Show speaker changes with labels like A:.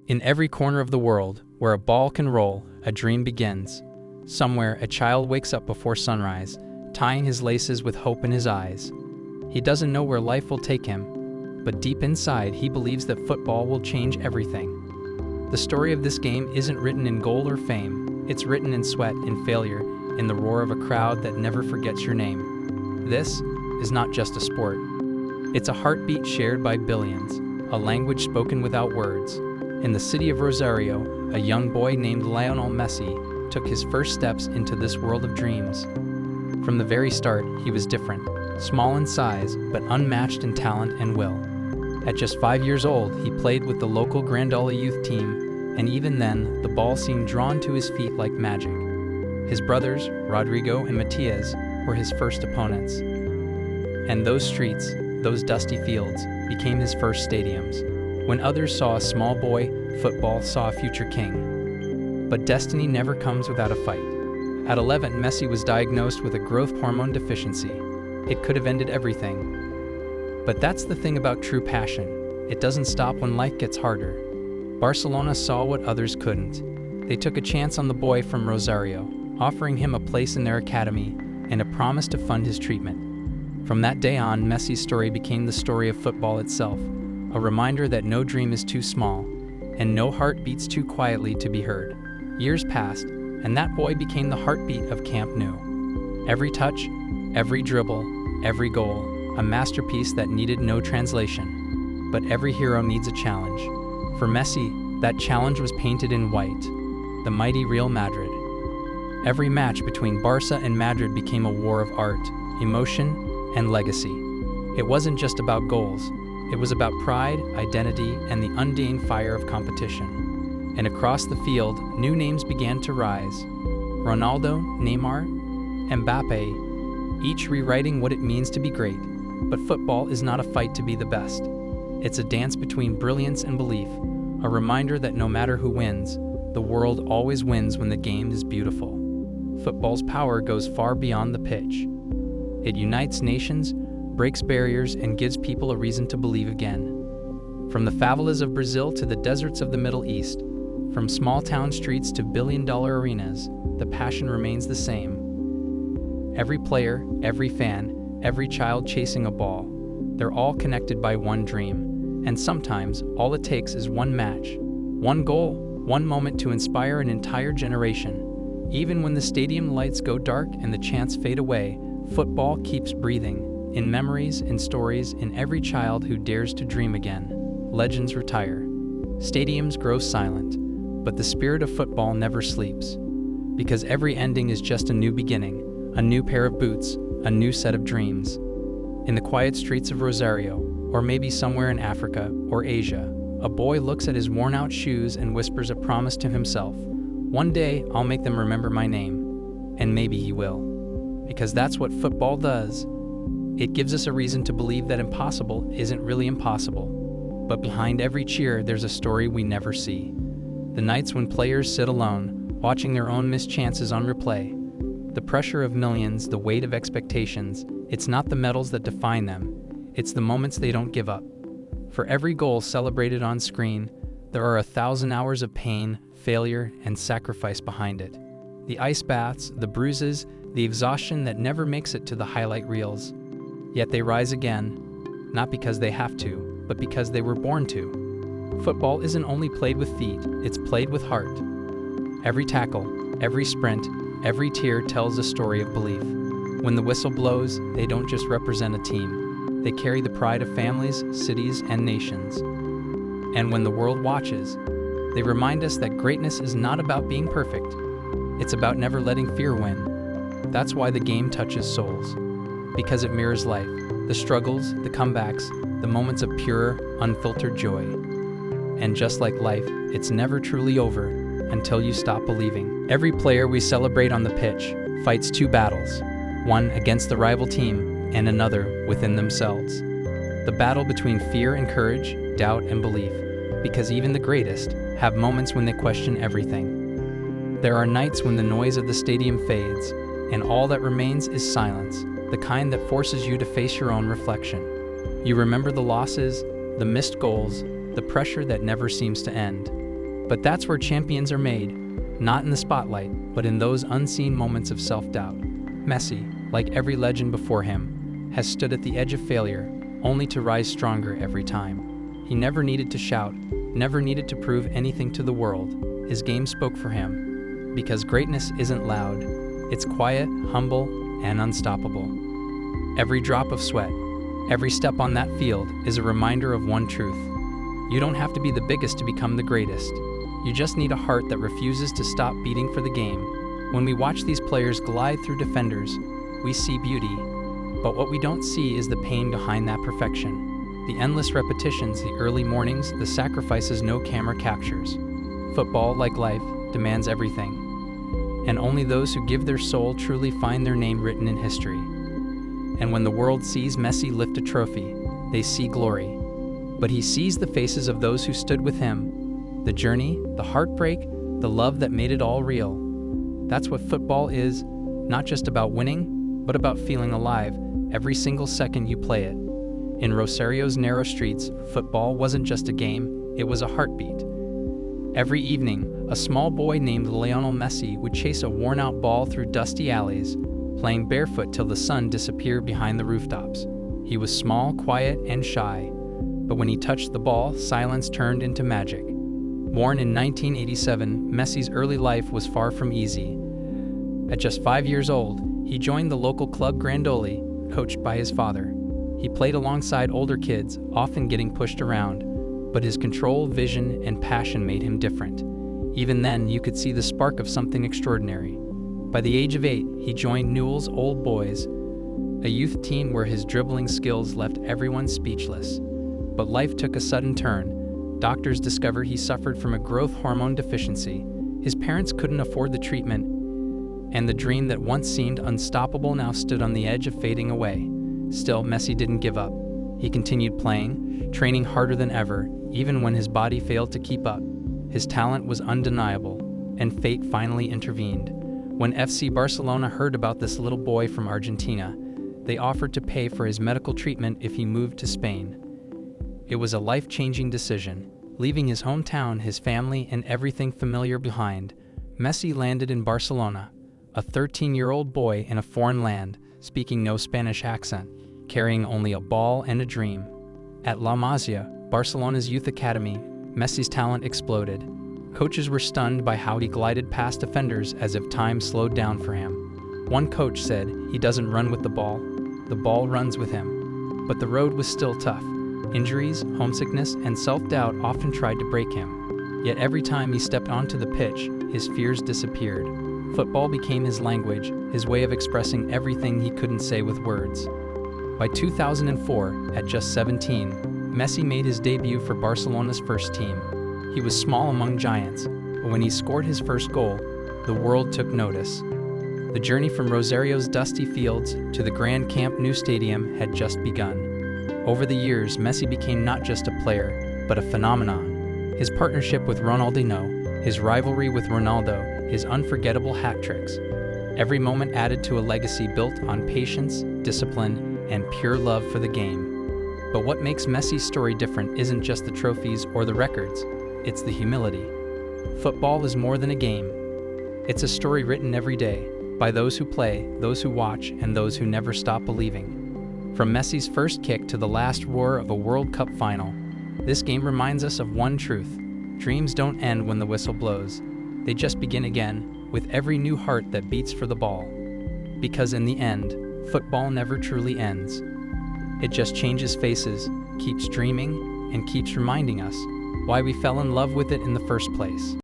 A: In every corner of the world, where a ball can roll, a dream begins. Somewhere, a child wakes up before sunrise, tying his laces with hope in his eyes. He doesn't know where life will take him, but deep inside, he believes that football will change everything. The story of this game isn't written in gold or fame. It's written in sweat, in failure, in the roar of a crowd that never forgets your name. This is not just a sport. It's a heartbeat shared by billions, a language spoken without words. In the city of Rosario, a young boy named Lionel Messi took his first steps into this world of dreams. From the very start, he was different, small in size, but unmatched in talent and will. At just 5 years old, he played with the local Grandola youth team, and even then, the ball seemed drawn to his feet like magic. His brothers, Rodrigo and Matias, were his first opponents. And those streets, those dusty fields, became his first stadiums. When others saw a small boy, football saw a future king. But destiny never comes without a fight. At 11, Messi was diagnosed with a growth hormone deficiency. It could have ended everything. But that's the thing about true passion. It doesn't stop when life gets harder. Barcelona saw what others couldn't. They took a chance on the boy from Rosario, offering him a place in their academy and a promise to fund his treatment. From that day on, Messi's story became the story of football itself, a reminder that no dream is too small, and no heart beats too quietly to be heard. Years passed, and that boy became the heartbeat of Camp Nou. Every touch, every dribble, every goal, a masterpiece that needed no translation. But every hero needs a challenge. For Messi, that challenge was painted in white, the mighty Real Madrid. Every match between Barca and Madrid became a war of art, emotion, and legacy. It wasn't just about goals. It was about pride, identity, and the undying fire of competition. And across the field, new names began to rise. Ronaldo, Neymar, Mbappe, each rewriting what it means to be great. But football is not a fight to be the best. It's a dance between brilliance and belief, a reminder that no matter who wins, the world always wins when the game is beautiful. Football's power goes far beyond the pitch. It unites nations, breaks barriers, and gives people a reason to believe again. From the favelas of Brazil to the deserts of the Middle East, from small-town streets to billion-dollar arenas, the passion remains the same. Every player, every fan, every child chasing a ball, they're all connected by one dream. And sometimes, all it takes is one match, one goal, one moment to inspire an entire generation. Even when the stadium lights go dark and the chants fade away, football keeps breathing. In memories, in stories, in every child who dares to dream again. Legends retire. Stadiums grow silent. But the spirit of football never sleeps. Because every ending is just a new beginning, a new pair of boots, a new set of dreams. In the quiet streets of Rosario, or maybe somewhere in Africa or Asia, a boy looks at his worn-out shoes and whispers a promise to himself. One day, I'll make them remember my name. And maybe he will. Because that's what football does. It gives us a reason to believe that impossible isn't really impossible. But behind every cheer, there's a story we never see. The nights when players sit alone, watching their own missed chances on replay. The pressure of millions, the weight of expectations, it's not the medals that define them. It's the moments they don't give up. For every goal celebrated on screen, there are 1,000 hours of pain, failure, and sacrifice behind it. The ice baths, the bruises, the exhaustion that never makes it to the highlight reels. Yet they rise again, not because they have to, but because they were born to. Football isn't only played with feet, it's played with heart. Every tackle, every sprint, every tear tells a story of belief. When the whistle blows, they don't just represent a team. They carry the pride of families, cities, and nations. And when the world watches, they remind us that greatness is not about being perfect. It's about never letting fear win. That's why the game touches souls. Because it mirrors life, the struggles, the comebacks, the moments of pure, unfiltered joy. And just like life, it's never truly over until you stop believing. Every player we celebrate on the pitch fights two battles, one against the rival team and another within themselves. The battle between fear and courage, doubt and belief, because even the greatest have moments when they question everything. There are nights when the noise of the stadium fades, and all that remains is silence, the kind that forces you to face your own reflection. You remember the losses, the missed goals, the pressure that never seems to end. But that's where champions are made, not in the spotlight, but in those unseen moments of self-doubt. Messi, like every legend before him, has stood at the edge of failure, only to rise stronger every time. He never needed to shout, never needed to prove anything to the world. His game spoke for him. Because greatness isn't loud, it's quiet, humble, and unstoppable. Every drop of sweat, every step on that field is a reminder of one truth. You don't have to be the biggest to become the greatest. You just need a heart that refuses to stop beating for the game. When we watch these players glide through defenders, we see beauty. But what we don't see is the pain behind that perfection. The endless repetitions, the early mornings, the sacrifices no camera captures. Football, like life, demands everything. And only those who give their soul truly find their name written in history. And when the world sees Messi lift a trophy, they see glory. But he sees the faces of those who stood with him, the journey, the heartbreak, the love that made it all real. That's what football is, not just about winning, but about feeling alive every single second you play it. In Rosario's narrow streets, football wasn't just a game, it was a heartbeat. Every evening, a small boy named Lionel Messi would chase a worn-out ball through dusty alleys, playing barefoot till the sun disappeared behind the rooftops. He was small, quiet, and shy, but when he touched the ball, silence turned into magic. Born in 1987, Messi's early life was far from easy. At just 5 years old, he joined the local club Grandoli, coached by his father. He played alongside older kids, often getting pushed around, but his control, vision, and passion made him different. Even then, you could see the spark of something extraordinary. By the age of 8, he joined Newell's Old Boys, a youth team where his dribbling skills left everyone speechless. But life took a sudden turn. Doctors discovered he suffered from a growth hormone deficiency. His parents couldn't afford the treatment, and the dream that once seemed unstoppable now stood on the edge of fading away. Still, Messi didn't give up. He continued playing, training harder than ever, even when his body failed to keep up. His talent was undeniable, and fate finally intervened. When FC Barcelona heard about this little boy from Argentina, they offered to pay for his medical treatment if he moved to Spain. It was a life-changing decision. Leaving his hometown, his family, and everything familiar behind, Messi landed in Barcelona, a 13-year-old boy in a foreign land, speaking no Spanish accent, carrying only a ball and a dream. At La Masia, Barcelona's youth academy, Messi's talent exploded. Coaches were stunned by how he glided past defenders as if time slowed down for him. One coach said, "He doesn't run with the ball runs with him." But the road was still tough. Injuries, homesickness, and self-doubt often tried to break him. Yet every time he stepped onto the pitch, his fears disappeared. Football became his language, his way of expressing everything he couldn't say with words. By 2004, at just 17, Messi made his debut for Barcelona's first team. He was small among giants, but when he scored his first goal, the world took notice. The journey from Rosario's dusty fields to the Grand Camp Nou stadium had just begun. Over the years, Messi became not just a player, but a phenomenon. His partnership with Ronaldinho, his rivalry with Ronaldo, his unforgettable hat tricks. Every moment added to a legacy built on patience, discipline, and pure love for the game. But what makes Messi's story different isn't just the trophies or the records, it's the humility. Football is more than a game. It's a story written every day, by those who play, those who watch, and those who never stop believing. From Messi's first kick to the last roar of a World Cup final, this game reminds us of one truth. Dreams don't end when the whistle blows. They just begin again, with every new heart that beats for the ball. Because in the end, football never truly ends. It just changes faces, keeps dreaming, and keeps reminding us why we fell in love with it in the first place.